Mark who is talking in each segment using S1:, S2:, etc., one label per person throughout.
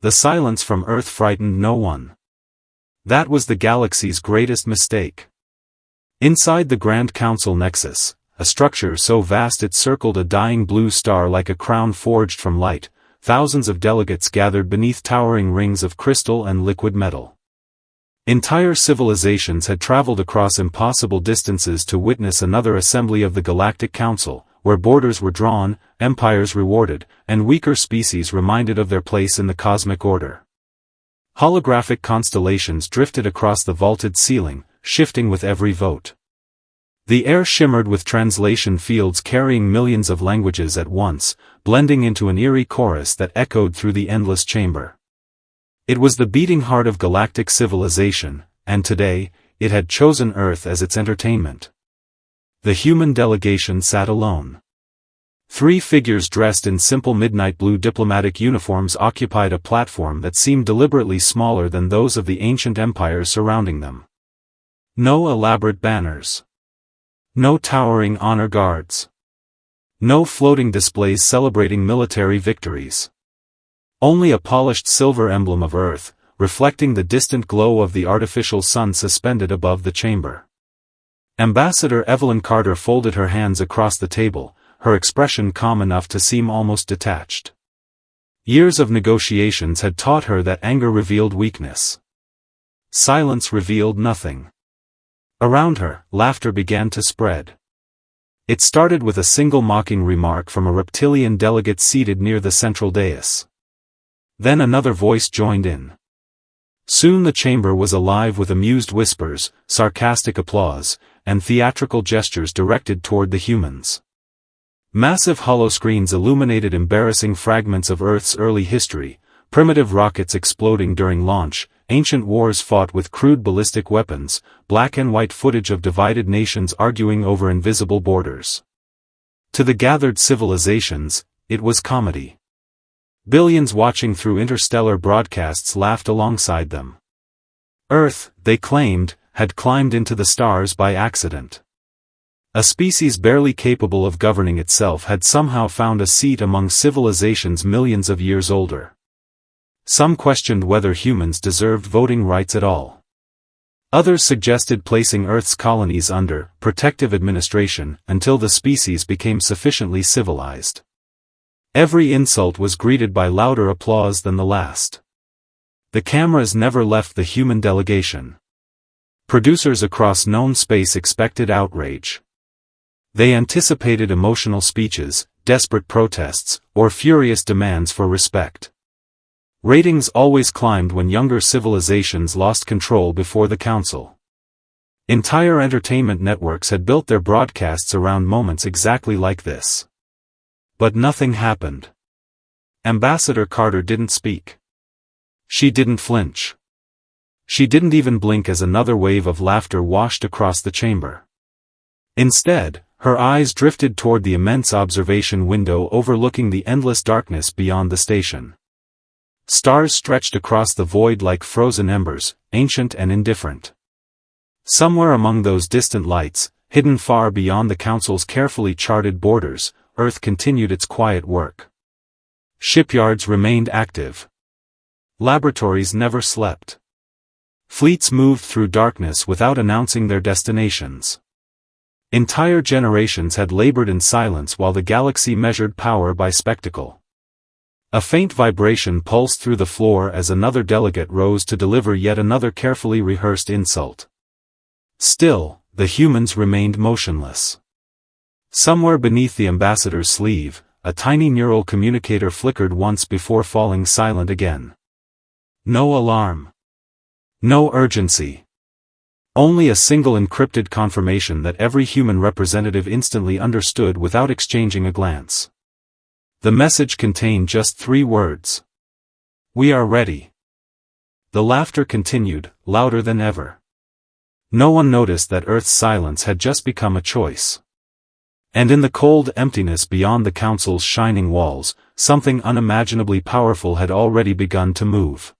S1: The silence from Earth frightened no one. That was the galaxy's greatest mistake. Inside the Grand Council Nexus, a structure so vast it circled a dying blue star like a crown forged from light, thousands of delegates gathered beneath towering rings of crystal and liquid metal. Entire civilizations had traveled across impossible distances to witness another assembly of the Galactic Council, where borders were drawn, empires rewarded, and weaker species reminded of their place in the cosmic order. Holographic constellations drifted across the vaulted ceiling, shifting with every vote. The air shimmered with translation fields carrying millions of languages at once, blending into an eerie chorus that echoed through the endless chamber. It was the beating heart of galactic civilization, and today, it had chosen Earth as its entertainment. The human delegation sat alone. 3 figures dressed in simple midnight blue diplomatic uniforms occupied a platform that seemed deliberately smaller than those of the ancient empires surrounding them. No elaborate banners. No towering honor guards. No floating displays celebrating military victories. Only a polished silver emblem of Earth, reflecting the distant glow of the artificial sun suspended above the chamber. Ambassador Evelyn Carter folded her hands across the table, her expression calm enough to seem almost detached. Years of negotiations had taught her that anger revealed weakness. Silence revealed nothing. Around her, laughter began to spread. It started with a single mocking remark from a reptilian delegate seated near the central dais. Then another voice joined in. Soon the chamber was alive with amused whispers, sarcastic applause, and theatrical gestures directed toward the humans. Massive holoscreens illuminated embarrassing fragments of Earth's early history, primitive rockets exploding during launch, ancient wars fought with crude ballistic weapons, black and white footage of divided nations arguing over invisible borders. To the gathered civilizations, it was comedy. Billions watching through interstellar broadcasts laughed alongside them. Earth, they claimed, had climbed into the stars by accident. A species barely capable of governing itself had somehow found a seat among civilizations millions of years older. Some questioned whether humans deserved voting rights at all. Others suggested placing Earth's colonies under protective administration until the species became sufficiently civilized. Every insult was greeted by louder applause than the last. The cameras never left the human delegation. Producers across known space expected outrage. They anticipated emotional speeches, desperate protests, or furious demands for respect. Ratings always climbed when younger civilizations lost control before the council. Entire entertainment networks had built their broadcasts around moments exactly like this. But nothing happened. Ambassador Carter didn't speak. She didn't flinch. She didn't even blink as another wave of laughter washed across the chamber. Instead, her eyes drifted toward the immense observation window overlooking the endless darkness beyond the station. Stars stretched across the void like frozen embers, ancient and indifferent. Somewhere among those distant lights, hidden far beyond the council's carefully charted borders, Earth continued its quiet work. Shipyards remained active. Laboratories never slept. Fleets moved through darkness without announcing their destinations. Entire generations had labored in silence while the galaxy measured power by spectacle. A faint vibration pulsed through the floor as another delegate rose to deliver yet another carefully rehearsed insult. Still, the humans remained motionless. Somewhere beneath the ambassador's sleeve, a tiny neural communicator flickered once before falling silent again. No alarm. No urgency. Only a single encrypted confirmation that every human representative instantly understood without exchanging a glance. The message contained just 3 words. We are ready. The laughter continued, louder than ever. No one noticed that Earth's silence had just become a choice. And in the cold emptiness beyond the council's shining walls, something unimaginably powerful had already begun to move.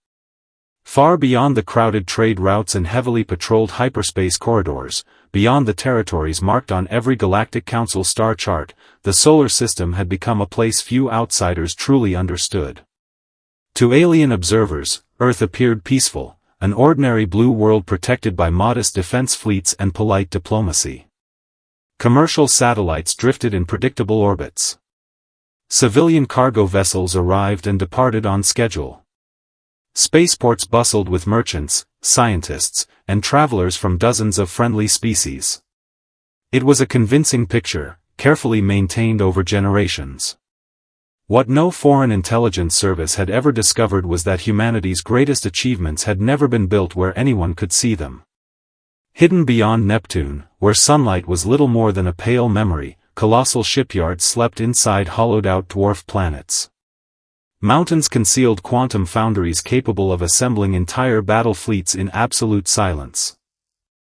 S1: Far beyond the crowded trade routes and heavily patrolled hyperspace corridors, beyond the territories marked on every Galactic Council star chart, the solar system had become a place few outsiders truly understood. To alien observers, Earth appeared peaceful, an ordinary blue world protected by modest defense fleets and polite diplomacy. Commercial satellites drifted in predictable orbits. Civilian cargo vessels arrived and departed on schedule. Spaceports bustled with merchants, scientists, and travelers from dozens of friendly species. It was a convincing picture, carefully maintained over generations. What no foreign intelligence service had ever discovered was that humanity's greatest achievements had never been built where anyone could see them. Hidden beyond Neptune, where sunlight was little more than a pale memory, colossal shipyards slept inside hollowed-out dwarf planets. Mountains concealed quantum foundries capable of assembling entire battle fleets in absolute silence.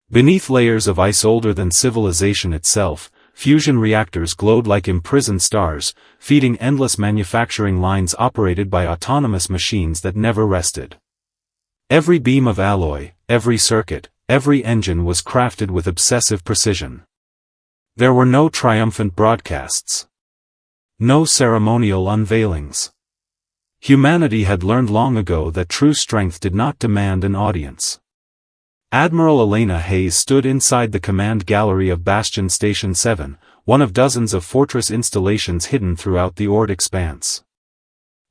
S1: Beneath layers of ice older than civilization itself, fusion reactors glowed like imprisoned stars, feeding endless manufacturing lines operated by autonomous machines that never rested. Every beam of alloy, every circuit, every engine was crafted with obsessive precision. There were no triumphant broadcasts. No ceremonial unveilings. Humanity had learned long ago that true strength did not demand an audience. Admiral Elena Hayes stood inside the command gallery of Bastion Station 7, one of dozens of fortress installations hidden throughout the Ord expanse.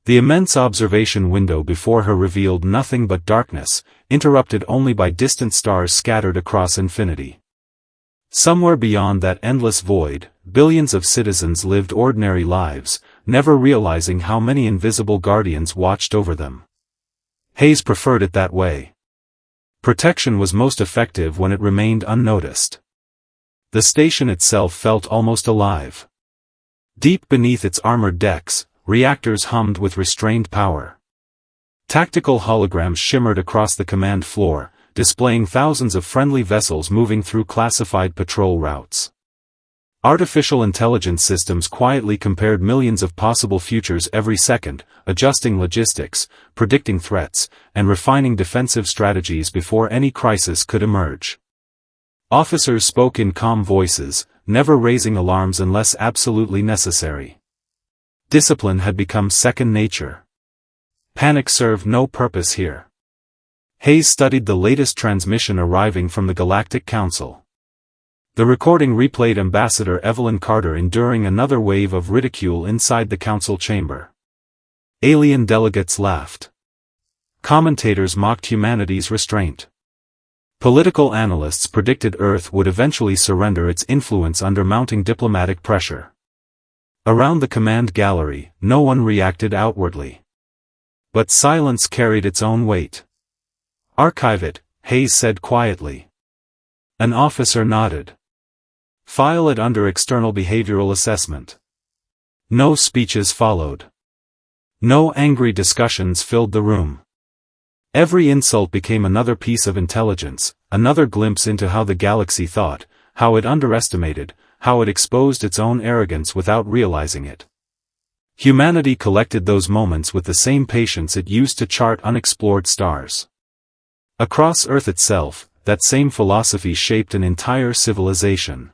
S1: The immense observation window before her revealed nothing but darkness, interrupted only by distant stars scattered across infinity. Somewhere beyond that endless void, billions of citizens lived ordinary lives, never realizing how many invisible guardians watched over them. Hayes preferred it that way. Protection was most effective when it remained unnoticed. The station itself felt almost alive. Deep beneath its armored decks, reactors hummed with restrained power. Tactical holograms shimmered across the command floor, displaying thousands of friendly vessels moving through classified patrol routes. Artificial intelligence systems quietly compared millions of possible futures every second, adjusting logistics, predicting threats, and refining defensive strategies before any crisis could emerge. Officers spoke in calm voices, never raising alarms unless absolutely necessary. Discipline had become second nature. Panic served no purpose here. Hayes studied the latest transmission arriving from the Galactic Council. The recording replayed Ambassador Evelyn Carter enduring another wave of ridicule inside the council chamber. Alien delegates laughed. Commentators mocked humanity's restraint. Political analysts predicted Earth would eventually surrender its influence under mounting diplomatic pressure. Around the command gallery, no one reacted outwardly. But silence carried its own weight. "Archive it," Hayes said quietly. An officer nodded. "File it under external behavioral assessment." No speeches followed. No angry discussions filled the room. Every insult became another piece of intelligence, another glimpse into how the galaxy thought, how it underestimated, how it exposed its own arrogance without realizing it. Humanity collected those moments with the same patience it used to chart unexplored stars. Across Earth itself, that same philosophy shaped an entire civilization.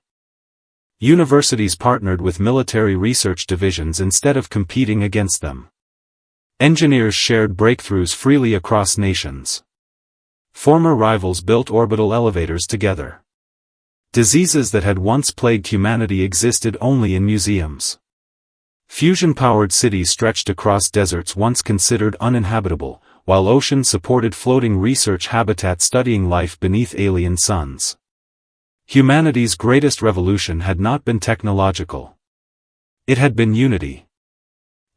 S1: Universities partnered with military research divisions instead of competing against them. Engineers shared breakthroughs freely across nations. Former rivals built orbital elevators together. Diseases that had once plagued humanity existed only in museums. Fusion-powered cities stretched across deserts once considered uninhabitable, while oceans supported floating research habitats studying life beneath alien suns. Humanity's greatest revolution had not been technological. It had been unity.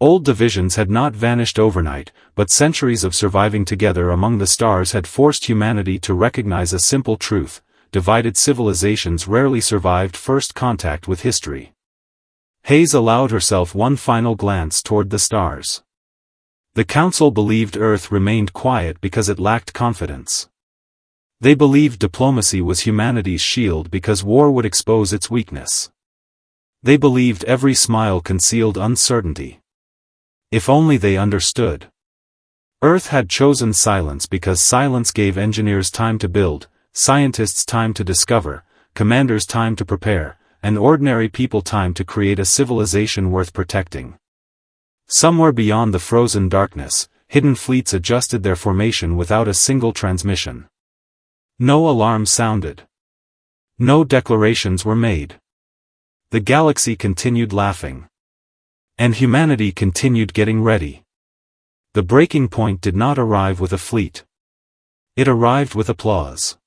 S1: Old divisions had not vanished overnight, but centuries of surviving together among the stars had forced humanity to recognize a simple truth: divided civilizations rarely survived first contact with history. Hayes allowed herself one final glance toward the stars. The Council believed Earth remained quiet because it lacked confidence. They believed diplomacy was humanity's shield because war would expose its weakness. They believed every smile concealed uncertainty. If only they understood. Earth had chosen silence because silence gave engineers time to build, scientists time to discover, commanders time to prepare, and ordinary people time to create a civilization worth protecting. Somewhere beyond the frozen darkness, hidden fleets adjusted their formation without a single transmission. No alarm sounded. No declarations were made. The galaxy continued laughing. And humanity continued getting ready. The breaking point did not arrive with a fleet. It arrived with applause.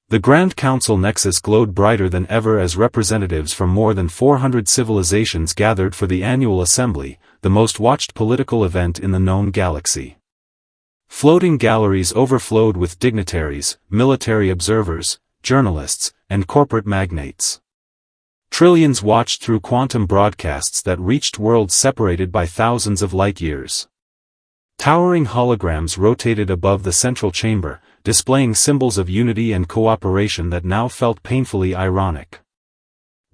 S1: The Grand Council Nexus glowed brighter than ever as representatives from more than 400 civilizations gathered for the annual assembly, the most watched political event in the known galaxy. Floating galleries overflowed with dignitaries, military observers, journalists, and corporate magnates. Trillions watched through quantum broadcasts that reached worlds separated by thousands of light-years. Towering holograms rotated above the central chamber, displaying symbols of unity and cooperation that now felt painfully ironic.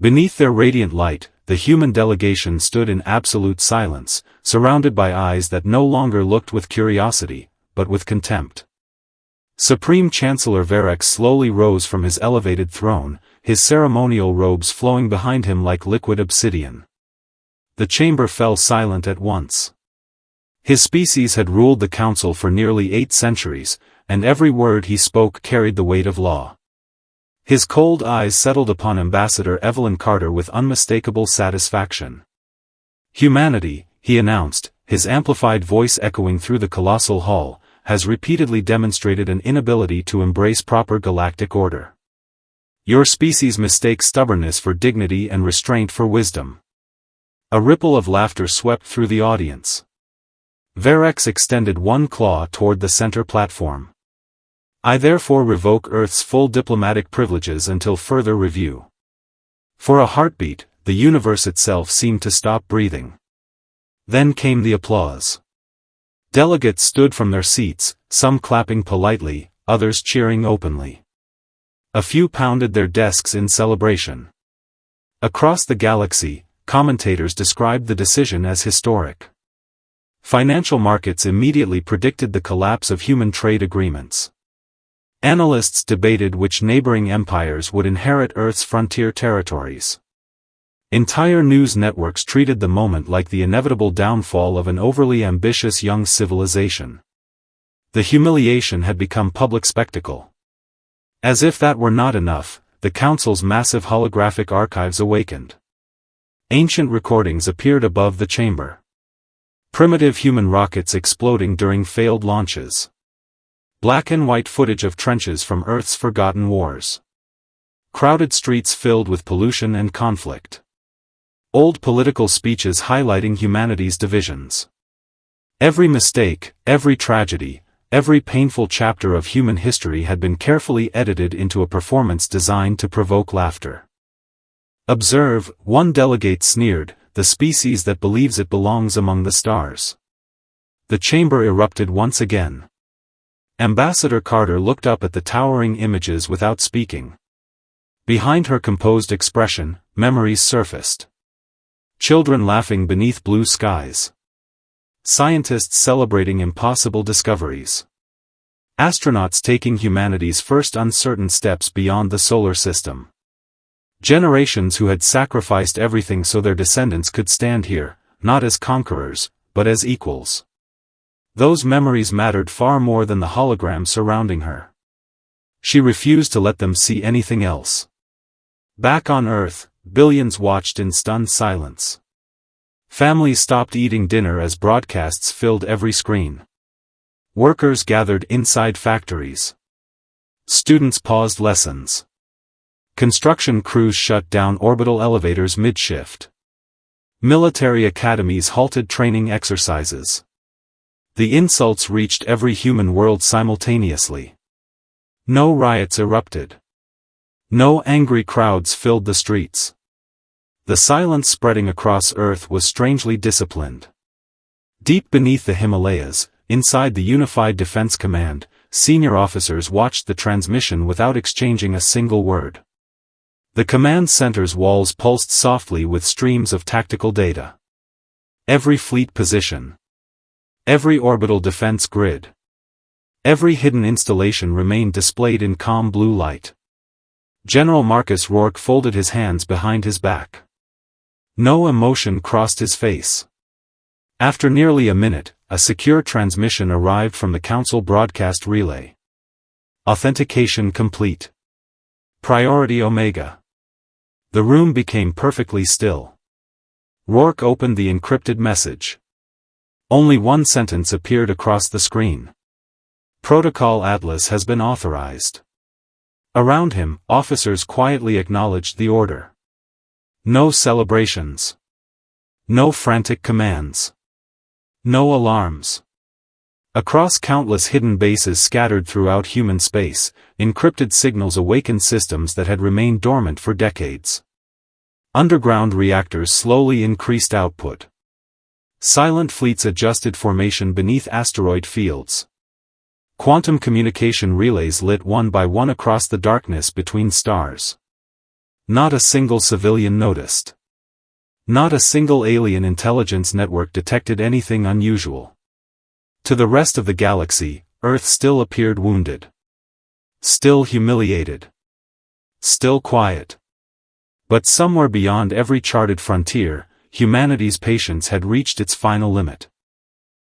S1: Beneath their radiant light, the human delegation stood in absolute silence, surrounded by eyes that no longer looked with curiosity, but with contempt. Supreme Chancellor Verex slowly rose from his elevated throne, his ceremonial robes flowing behind him like liquid obsidian. The chamber fell silent at once. His species had ruled the council for nearly 8 centuries, and every word he spoke carried the weight of law. His cold eyes settled upon Ambassador Evelyn Carter with unmistakable satisfaction. Humanity, he announced, his amplified voice echoing through the colossal hall, has repeatedly demonstrated an inability to embrace proper galactic order. Your species mistakes stubbornness for dignity and restraint for wisdom. A ripple of laughter swept through the audience. Verex extended one claw toward the center platform. I therefore revoke Earth's full diplomatic privileges until further review. For a heartbeat, the universe itself seemed to stop breathing. Then came the applause. Delegates stood from their seats, some clapping politely, others cheering openly. A few pounded their desks in celebration. Across the galaxy, commentators described the decision as historic. Financial markets immediately predicted the collapse of human trade agreements. Analysts debated which neighboring empires would inherit Earth's frontier territories. Entire news networks treated the moment like the inevitable downfall of an overly ambitious young civilization. The humiliation had become public spectacle. As if that were not enough, the Council's massive holographic archives awakened. Ancient recordings appeared above the chamber. Primitive human rockets exploding during failed launches. Black and white footage of trenches from Earth's forgotten wars. Crowded streets filled with pollution and conflict. Old political speeches highlighting humanity's divisions. Every mistake, every tragedy, every painful chapter of human history had been carefully edited into a performance designed to provoke laughter. Observe, one delegate sneered, the species that believes it belongs among the stars. The chamber erupted once again. Ambassador Carter looked up at the towering images without speaking. Behind her composed expression, memories surfaced. Children laughing beneath blue skies. Scientists celebrating impossible discoveries. Astronauts taking humanity's first uncertain steps beyond the solar system. Generations who had sacrificed everything so their descendants could stand here, not as conquerors, but as equals. Those memories mattered far more than the hologram surrounding her. She refused to let them see anything else. Back on Earth, billions watched in stunned silence. Families stopped eating dinner as broadcasts filled every screen. Workers gathered inside factories. Students paused lessons. Construction crews shut down orbital elevators mid-shift. Military academies halted training exercises. The insults reached every human world simultaneously. No riots erupted. No angry crowds filled the streets. The silence spreading across Earth was strangely disciplined. Deep beneath the Himalayas, inside the Unified Defense Command, senior officers watched the transmission without exchanging a single word. The command center's walls pulsed softly with streams of tactical data. Every fleet position. Every orbital defense grid. Every hidden installation remained displayed in calm blue light. General Marcus Rourke folded his hands behind his back. No emotion crossed his face. After nearly a minute, a secure transmission arrived from the Council broadcast relay. Authentication complete. Priority Omega. The room became perfectly still. Rourke opened the encrypted message. Only one sentence appeared across the screen. Protocol Atlas has been authorized. Around him, officers quietly acknowledged the order. No celebrations. No frantic commands. No alarms. Across countless hidden bases scattered throughout human space, encrypted signals awakened systems that had remained dormant for decades. Underground reactors slowly increased output. Silent fleets adjusted formation beneath asteroid fields. Quantum communication relays lit one by one across the darkness between stars. Not a single civilian noticed. Not a single alien intelligence network detected anything unusual. To the rest of the galaxy, Earth still appeared wounded. Still humiliated. Still quiet. But somewhere beyond every charted frontier, humanity's patience had reached its final limit.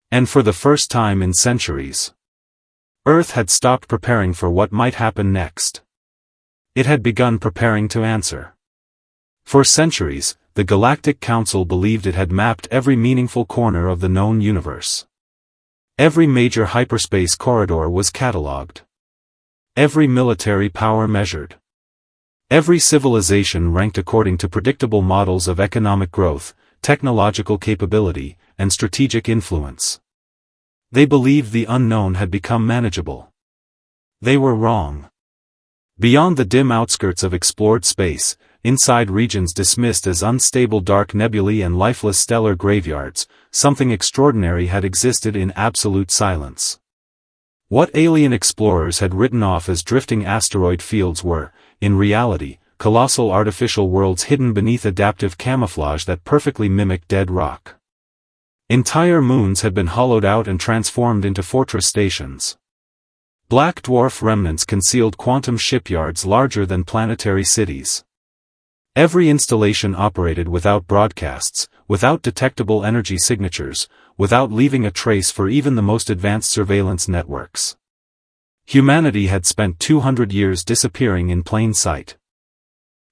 S1: And for the first time in centuries, Earth had stopped preparing for what might happen next. It had begun preparing to answer. For centuries, the Galactic Council believed it had mapped every meaningful corner of the known universe. Every major hyperspace corridor was catalogued. Every military power measured. Every civilization ranked according to predictable models of economic growth, technological capability, and strategic influence. They believed the unknown had become manageable. They were wrong. Beyond the dim outskirts of explored space, inside regions dismissed as unstable dark nebulae and lifeless stellar graveyards, something extraordinary had existed in absolute silence. What alien explorers had written off as drifting asteroid fields were, in reality, colossal artificial worlds hidden beneath adaptive camouflage that perfectly mimicked dead rock. Entire moons had been hollowed out and transformed into fortress stations. Black dwarf remnants concealed quantum shipyards larger than planetary cities. Every installation operated without broadcasts, without detectable energy signatures, without leaving a trace for even the most advanced surveillance networks. Humanity had spent 200 years disappearing in plain sight.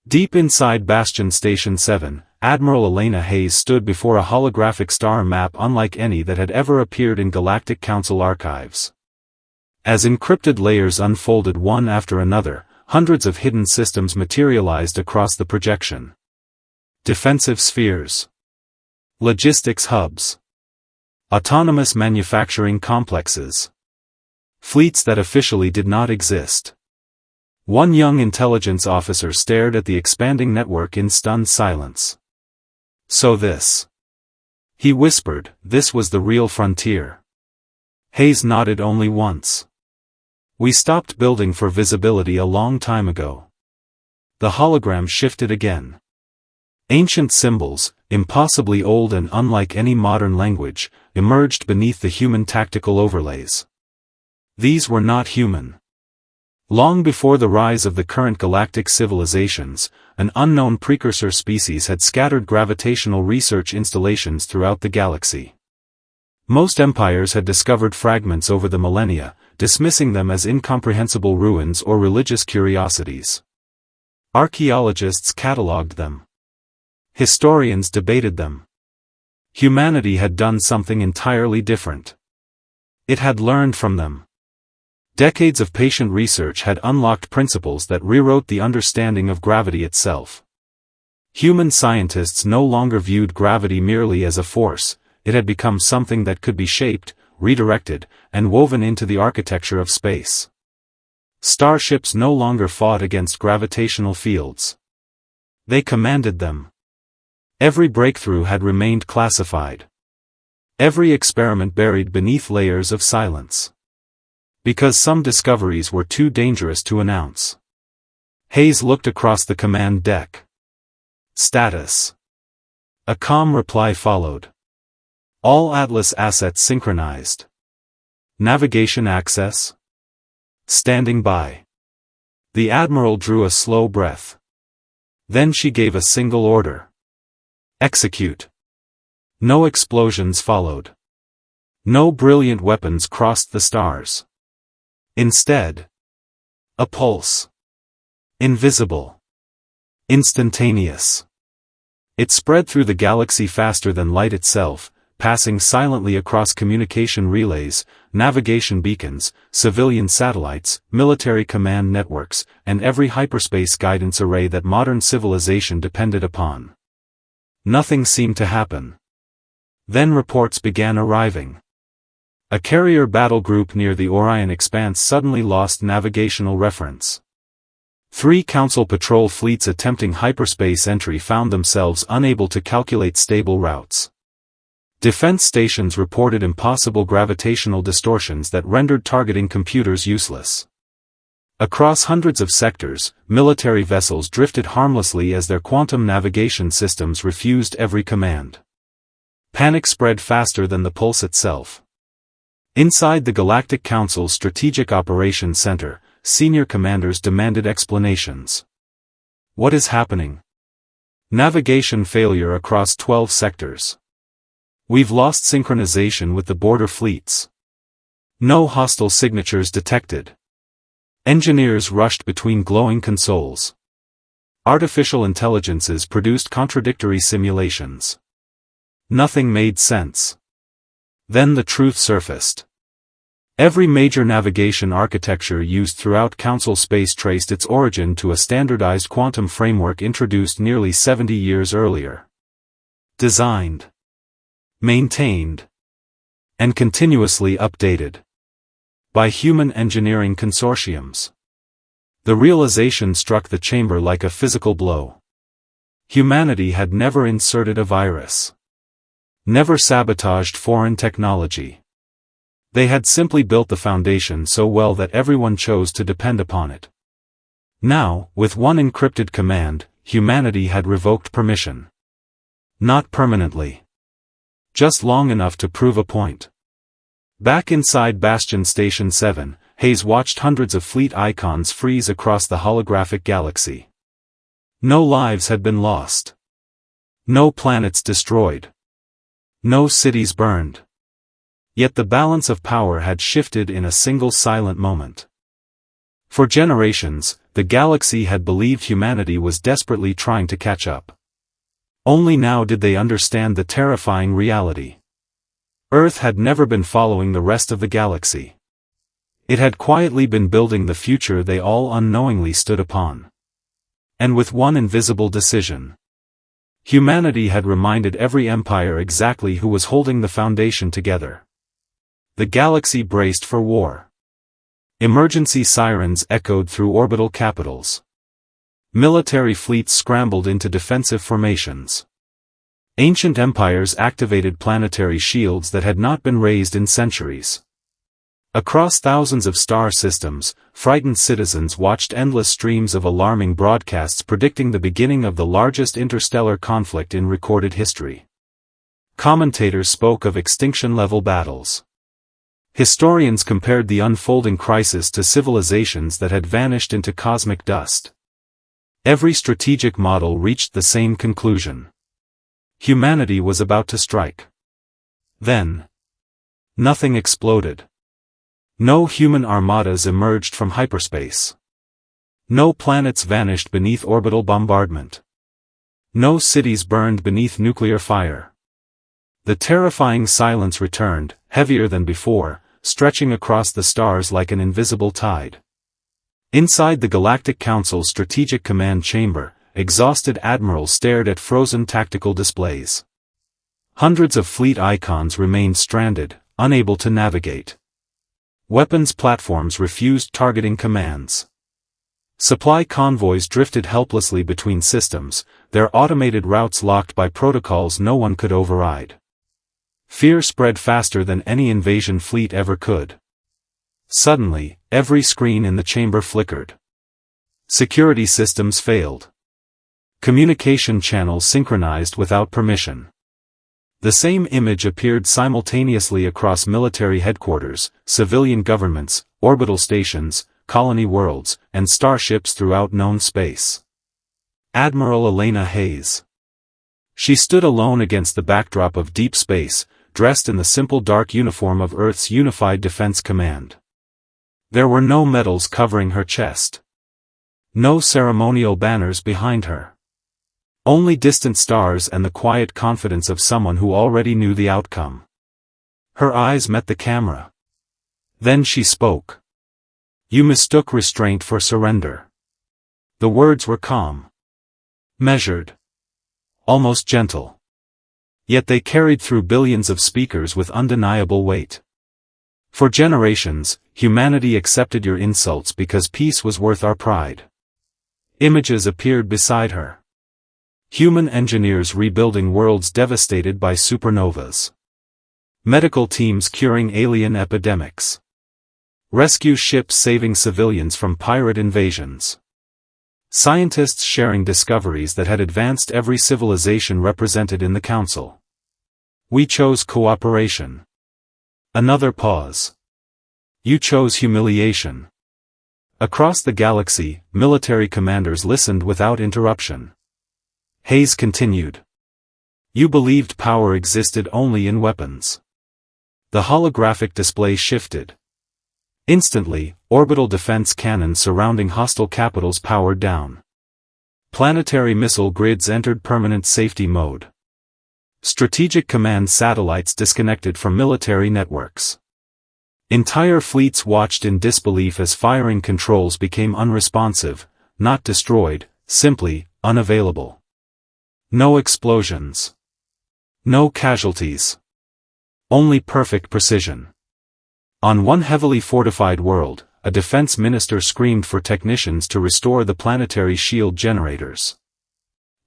S1: Deep inside Bastion Station 7, Admiral Elena Hayes stood before a holographic star map unlike any that had ever appeared in Galactic Council archives. As encrypted layers unfolded one after another, hundreds of hidden systems materialized across the projection. Defensive spheres. Logistics hubs. Autonomous manufacturing complexes. Fleets that officially did not exist. One young intelligence officer stared at the expanding network in stunned silence. So this. He whispered, this was the real frontier. Hayes nodded only once. We stopped building for visibility a long time ago. The hologram shifted again. Ancient symbols, impossibly old and unlike any modern language, emerged beneath the human tactical overlays. These were not human. Long before the rise of the current galactic civilizations, an unknown precursor species had scattered gravitational research installations throughout the galaxy. Most empires had discovered fragments over the millennia, dismissing them as incomprehensible ruins or religious curiosities. Archaeologists catalogued them. Historians debated them. Humanity had done something entirely different. It had learned from them. Decades of patient research had unlocked principles that rewrote the understanding of gravity itself. Human scientists no longer viewed gravity merely as a force, it had become something that could be shaped, redirected, and woven into the architecture of space. Starships no longer fought against gravitational fields. They commanded them. Every breakthrough had remained classified. Every experiment buried beneath layers of silence. Because some discoveries were too dangerous to announce. Hayes looked across the command deck. Status. A calm reply followed. All Atlas assets synchronized. Navigation access. Standing by. The Admiral drew a slow breath. Then she gave a single order. Execute. No explosions followed. No brilliant weapons crossed the stars. Instead, a pulse. Invisible. Instantaneous. It spread through the galaxy faster than light itself, passing silently across communication relays, navigation beacons, civilian satellites, military command networks, and every hyperspace guidance array that modern civilization depended upon. Nothing seemed to happen. Then reports began arriving. A carrier battle group near the Orion Expanse suddenly lost navigational reference. 3 Council patrol fleets attempting hyperspace entry found themselves unable to calculate stable routes. Defense stations reported impossible gravitational distortions that rendered targeting computers useless. Across hundreds of sectors, military vessels drifted harmlessly as their quantum navigation systems refused every command. Panic spread faster than the pulse itself. Inside the Galactic Council's Strategic Operations Center, senior commanders demanded explanations. What is happening? Navigation failure across 12 sectors. We've lost synchronization with the border fleets. No hostile signatures detected. Engineers rushed between glowing consoles. Artificial intelligences produced contradictory simulations. Nothing made sense. Then the truth surfaced. Every major navigation architecture used throughout Council space traced its origin to a standardized quantum framework introduced nearly 70 years earlier. Designed, maintained, and continuously updated by human engineering consortiums. The realization struck the chamber like a physical blow. Humanity had never inserted a virus. Never sabotaged foreign technology. They had simply built the foundation so well that everyone chose to depend upon it. Now, with one encrypted command, humanity had revoked permission. Not permanently. Just long enough to prove a point. Back inside Bastion Station 7, Hayes watched hundreds of fleet icons freeze across the holographic galaxy. No lives had been lost. No planets destroyed. No cities burned. Yet the balance of power had shifted in a single silent moment. For generations, the galaxy had believed humanity was desperately trying to catch up. Only now did they understand the terrifying reality. Earth had never been following the rest of the galaxy. It had quietly been building the future they all unknowingly stood upon. And with one invisible decision, humanity had reminded every empire exactly who was holding the foundation together. The galaxy braced for war. Emergency sirens echoed through orbital capitals. Military fleets scrambled into defensive formations. Ancient empires activated planetary shields that had not been raised in centuries. Across thousands of star systems, frightened citizens watched endless streams of alarming broadcasts predicting the beginning of the largest interstellar conflict in recorded history. Commentators spoke of extinction-level battles. Historians compared the unfolding crisis to civilizations that had vanished into cosmic dust. Every strategic model reached the same conclusion. Humanity was about to strike. Then, nothing exploded. No human armadas emerged from hyperspace. No planets vanished beneath orbital bombardment. No cities burned beneath nuclear fire. The terrifying silence returned, heavier than before, stretching across the stars like an invisible tide. Inside the Galactic Council's Strategic Command Chamber, exhausted admirals stared at frozen tactical displays. Hundreds of fleet icons remained stranded, unable to navigate. Weapons platforms refused targeting commands. Supply convoys drifted helplessly between systems, their automated routes locked by protocols no one could override. Fear spread faster than any invasion fleet ever could. Suddenly, every screen in the chamber flickered. Security systems failed. Communication channels synchronized without permission. The same image appeared simultaneously across military headquarters, civilian governments, orbital stations, colony worlds, and starships throughout known space. Admiral Elena Hayes. She stood alone against the backdrop of deep space, dressed in the simple dark uniform of Earth's Unified Defense Command. There were no medals covering her chest. No ceremonial banners behind her. Only distant stars and the quiet confidence of someone who already knew the outcome. Her eyes met the camera. Then she spoke. "You mistook restraint for surrender." The words were calm. Measured. Almost gentle. Yet they carried through billions of speakers with undeniable weight. For generations, humanity accepted your insults because peace was worth our pride. Images appeared beside her. Human engineers rebuilding worlds devastated by supernovas. Medical teams curing alien epidemics. Rescue ships saving civilians from pirate invasions. Scientists sharing discoveries that had advanced every civilization represented in the Council. We chose cooperation. Another pause. You chose humiliation. Across the galaxy, military commanders listened without interruption. Hayes continued. You believed power existed only in weapons. The holographic display shifted. Instantly, orbital defense cannons surrounding hostile capitals powered down. Planetary missile grids entered permanent safety mode. Strategic command satellites disconnected from military networks. Entire fleets watched in disbelief as firing controls became unresponsive, not destroyed, simply unavailable. No explosions. No casualties. Only perfect precision. On one heavily fortified world, a defense minister screamed for technicians to restore the planetary shield generators.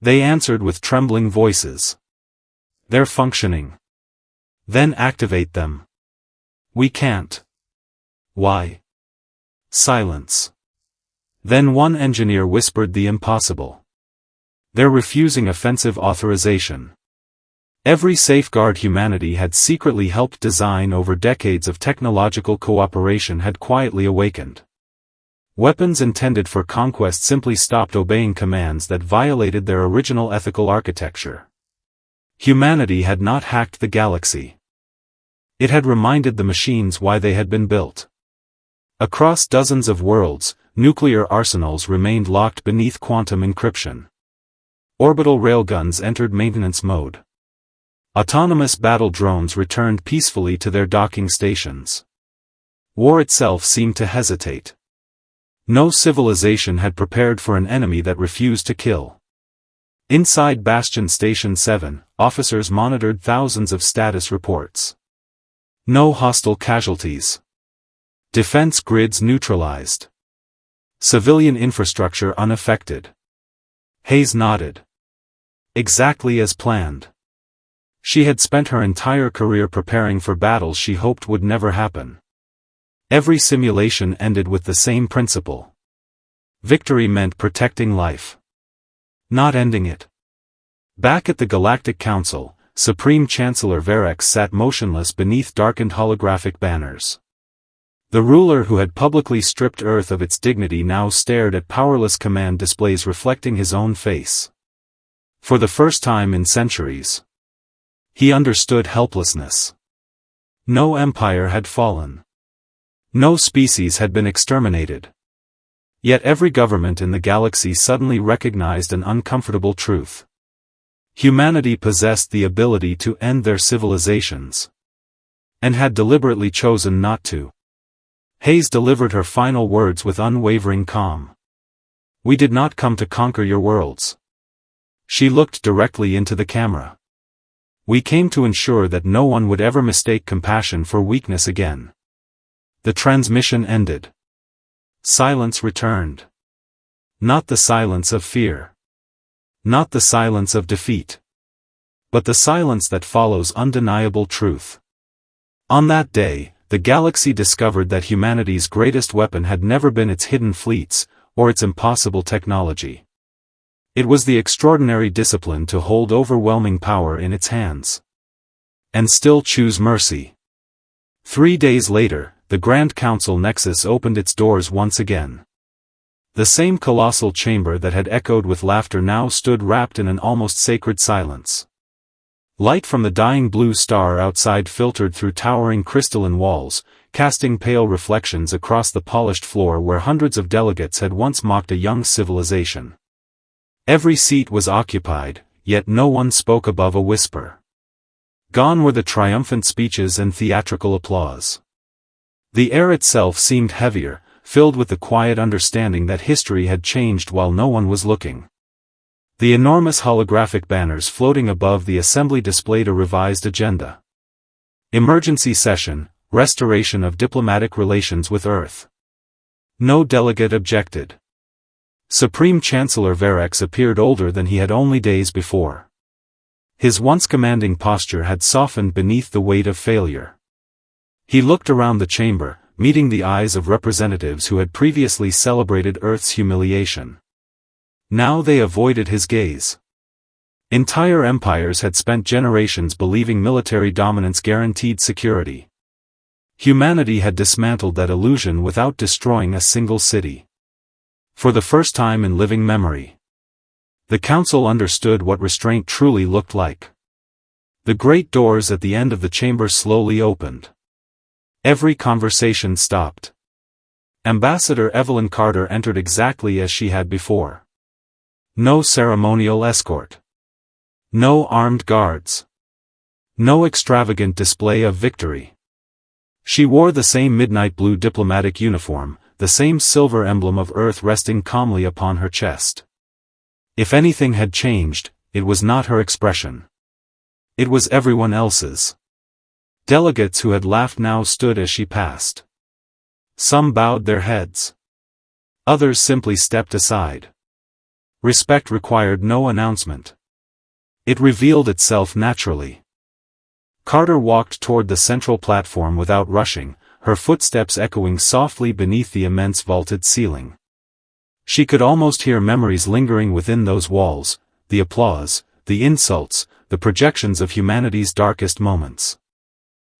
S1: They answered with trembling voices. They're functioning. Then activate them. We can't. Why? Silence. Then one engineer whispered the impossible. They're refusing offensive authorization. Every safeguard humanity had secretly helped design over decades of technological cooperation had quietly awakened. Weapons intended for conquest simply stopped obeying commands that violated their original ethical architecture. Humanity had not hacked the galaxy. It had reminded the machines why they had been built. Across dozens of worlds, nuclear arsenals remained locked beneath quantum encryption. Orbital railguns entered maintenance mode. Autonomous battle drones returned peacefully to their docking stations. War itself seemed to hesitate. No civilization had prepared for an enemy that refused to kill. Inside Bastion Station 7, officers monitored thousands of status reports. No hostile casualties. Defense grids neutralized. Civilian infrastructure unaffected. Hayes nodded. Exactly as planned. She had spent her entire career preparing for battles she hoped would never happen. Every simulation ended with the same principle. Victory meant protecting life. Not ending it. Back at the Galactic Council, Supreme Chancellor Verex sat motionless beneath darkened holographic banners. The ruler who had publicly stripped Earth of its dignity now stared at powerless command displays reflecting his own face. For the first time in centuries, he understood helplessness. No empire had fallen. No species had been exterminated. Yet every government in the galaxy suddenly recognized an uncomfortable truth. Humanity possessed the ability to end their civilizations. And had deliberately chosen not to. Hayes delivered her final words with unwavering calm. We did not come to conquer your worlds. She looked directly into the camera. We came to ensure that no one would ever mistake compassion for weakness again. The transmission ended. Silence returned. Not the silence of fear. Not the silence of defeat. But the silence that follows undeniable truth. On that day, the galaxy discovered that humanity's greatest weapon had never been its hidden fleets, or its impossible technology. It was the extraordinary discipline to hold overwhelming power in its hands. And still choose mercy. 3 days later, the Grand Council Nexus opened its doors once again. The same colossal chamber that had echoed with laughter now stood wrapped in an almost sacred silence. Light from the dying blue star outside filtered through towering crystalline walls, casting pale reflections across the polished floor where hundreds of delegates had once mocked a young civilization. Every seat was occupied, yet no one spoke above a whisper. Gone were the triumphant speeches and theatrical applause. The air itself seemed heavier, filled with the quiet understanding that history had changed while no one was looking. The enormous holographic banners floating above the assembly displayed a revised agenda. Emergency session, restoration of diplomatic relations with Earth. No delegate objected. Supreme Chancellor Verex appeared older than he had only days before. His once commanding posture had softened beneath the weight of failure. He looked around the chamber, meeting the eyes of representatives who had previously celebrated Earth's humiliation. Now they avoided his gaze. Entire empires had spent generations believing military dominance guaranteed security. Humanity had dismantled that illusion without destroying a single city. For the first time in living memory, the council understood what restraint truly looked like. The great doors at the end of the chamber slowly opened. Every conversation stopped. Ambassador Evelyn Carter entered exactly as she had before. No ceremonial escort. No armed guards. No extravagant display of victory. She wore the same midnight blue diplomatic uniform, the same silver emblem of Earth resting calmly upon her chest. If anything had changed, it was not her expression. It was everyone else's. Delegates who had laughed now stood as she passed. Some bowed their heads. Others simply stepped aside. Respect required no announcement. It revealed itself naturally. Carter walked toward the central platform without rushing, her footsteps echoing softly beneath the immense vaulted ceiling. She could almost hear memories lingering within those walls, the applause, the insults, the projections of humanity's darkest moments.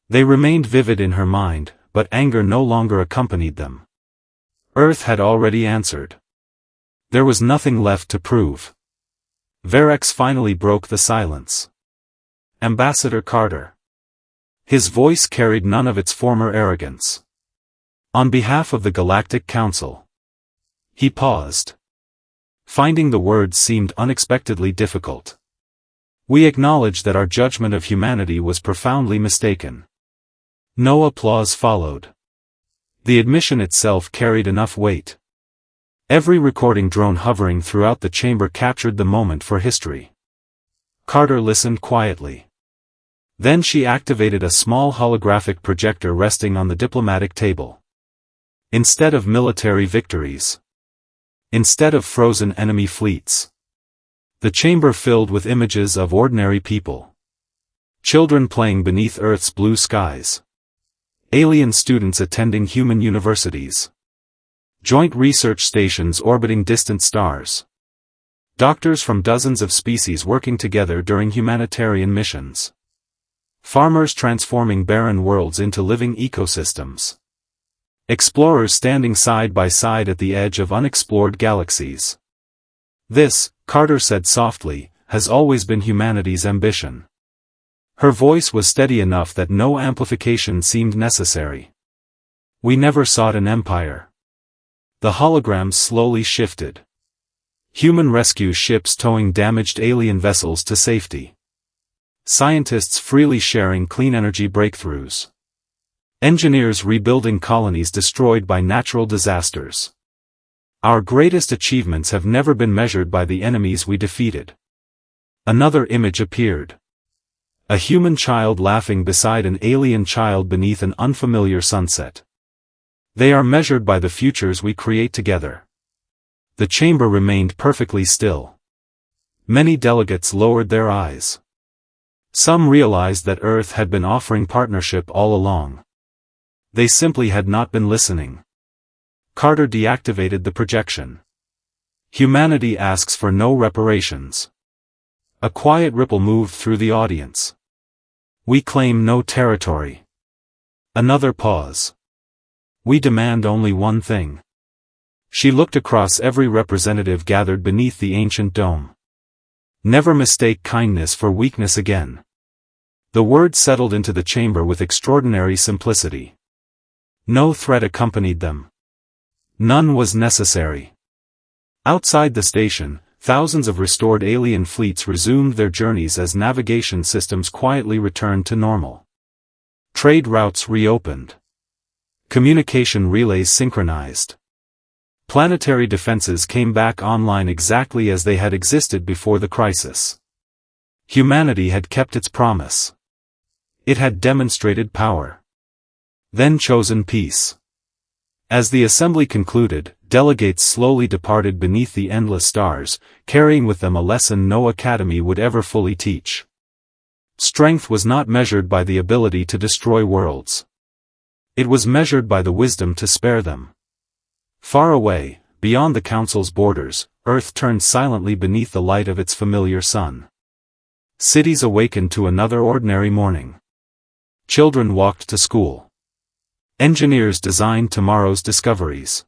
S1: They remained vivid in her mind, but anger no longer accompanied them. Earth had already answered. There was nothing left to prove. Verex finally broke the silence. Ambassador Carter. His voice carried none of its former arrogance. On behalf of the Galactic Council. He paused. Finding the words seemed unexpectedly difficult. We acknowledge that our judgment of humanity was profoundly mistaken. No applause followed. The admission itself carried enough weight. Every recording drone hovering throughout the chamber captured the moment for history. Carter listened quietly. Then she activated a small holographic projector resting on the diplomatic table. Instead of military victories. Instead of frozen enemy fleets. The chamber filled with images of ordinary people. Children playing beneath Earth's blue skies. Alien students attending human universities. Joint research stations orbiting distant stars. Doctors from dozens of species working together during humanitarian missions. Farmers transforming barren worlds into living ecosystems. Explorers standing side by side at the edge of unexplored galaxies. This, Carter said softly, has always been humanity's ambition. Her voice was steady enough that no amplification seemed necessary. We never sought an empire. The holograms slowly shifted. Human rescue ships towing damaged alien vessels to safety. Scientists freely sharing clean energy breakthroughs. Engineers rebuilding colonies destroyed by natural disasters. Our greatest achievements have never been measured by the enemies we defeated. Another image appeared. A human child laughing beside an alien child beneath an unfamiliar sunset. They are measured by the futures we create together. The chamber remained perfectly still. Many delegates lowered their eyes. Some realized that Earth had been offering partnership all along. They simply had not been listening. Carter deactivated the projection. Humanity asks for no reparations. A quiet ripple moved through the audience. We claim no territory. Another pause. We demand only one thing. She looked across every representative gathered beneath the ancient dome. Never mistake kindness for weakness again. The word settled into the chamber with extraordinary simplicity. No threat accompanied them. None was necessary. Outside the station, thousands of restored alien fleets resumed their journeys as navigation systems quietly returned to normal. Trade routes reopened. Communication relays synchronized. Planetary defenses came back online exactly as they had existed before the crisis. Humanity had kept its promise. It had demonstrated power. Then chosen peace. As the assembly concluded, delegates slowly departed beneath the endless stars, carrying with them a lesson no academy would ever fully teach. Strength was not measured by the ability to destroy worlds. It was measured by the wisdom to spare them. Far away, beyond the Council's borders, Earth turned silently beneath the light of its familiar sun. Cities awakened to another ordinary morning. Children walked to school. Engineers designed tomorrow's discoveries.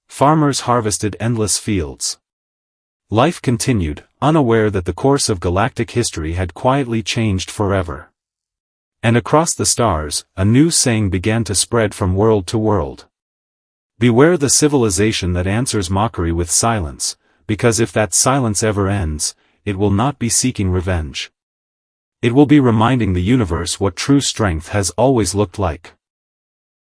S1: Farmers harvested endless fields. Life continued, unaware that the course of galactic history had quietly changed forever. And across the stars, a new saying began to spread from world to world. Beware the civilization that answers mockery with silence, because if that silence ever ends, it will not be seeking revenge. It will be reminding the universe what true strength has always looked like.